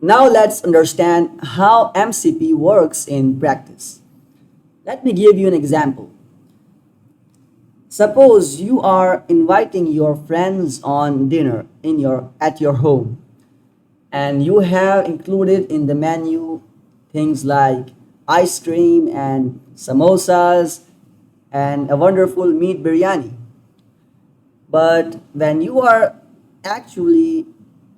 Now let's understand how MCP works in practice. Let me give you an example. Suppose you are inviting your friends on dinner at your home, and you have included in the menu things like ice cream and samosas and a wonderful meat biryani. But when you are actually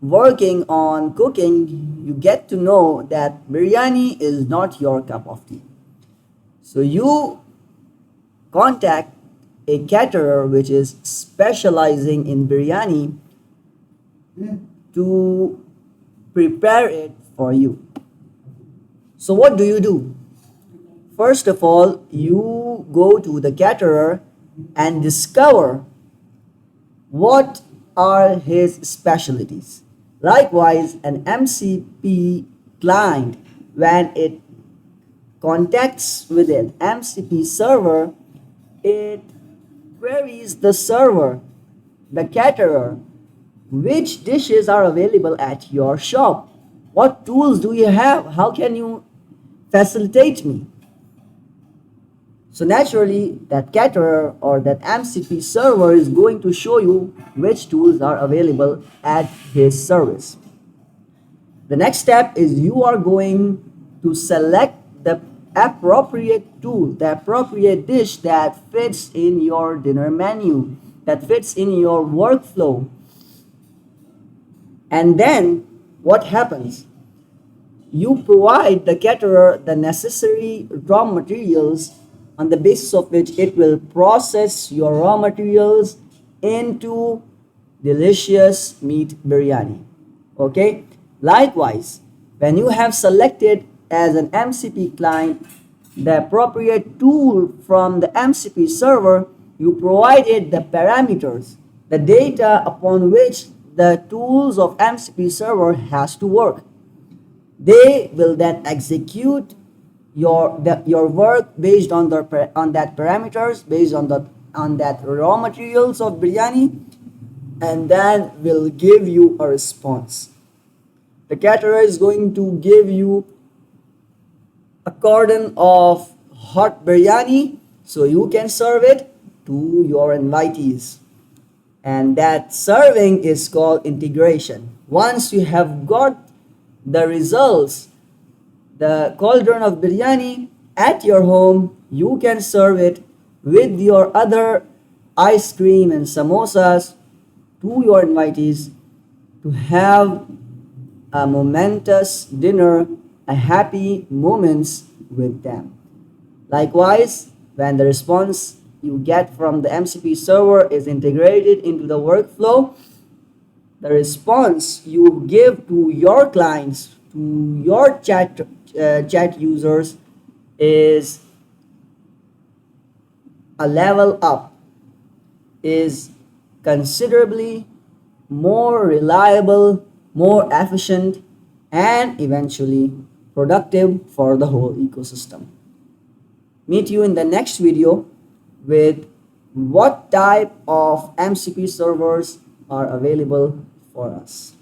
working on cooking, you get to know that biryani is not your cup of tea. So you contact a caterer which is specializing in biryani to prepare it for you. So what do you do? First of all, you go to the caterer and discover what are his specialties. Likewise, an MCP client, when it contacts with an MCP server, it queries the server, the caterer, which dishes are available at your shop. What tools do you have? How can you facilitate me? So naturally, that caterer or that MCP server is going to show you which tools are available at his service. The next step is you are going to select the appropriate tool, the appropriate dish that fits in your dinner menu, that fits in your workflow. And then what happens? You provide the caterer the necessary raw materials on the basis of which it will process your raw materials into delicious meat biryani. Okay? Likewise, when you have selected as an MCP client the appropriate tool from the MCP server, you provided the parameters, the data upon which the tools of MCP server has to work. They will then execute your work based on that parameters, based on that raw materials of biryani, and then will give you a response. The caterer is going to give you a cordon of hot biryani so you can serve it to your invitees. And that serving is called integration. Once you have got the results, the cauldron of biryani at your home, you can serve it with your other ice cream and samosas to your invitees to have a momentous dinner, a happy moments with them. Likewise, when the response you get from the MCP server is integrated into the workflow, the response you give to your clients, to your chat users, is a level up, is considerably more reliable, more efficient, and eventually productive for the whole ecosystem. Meet you in the next video with what type of MCP servers are available for us.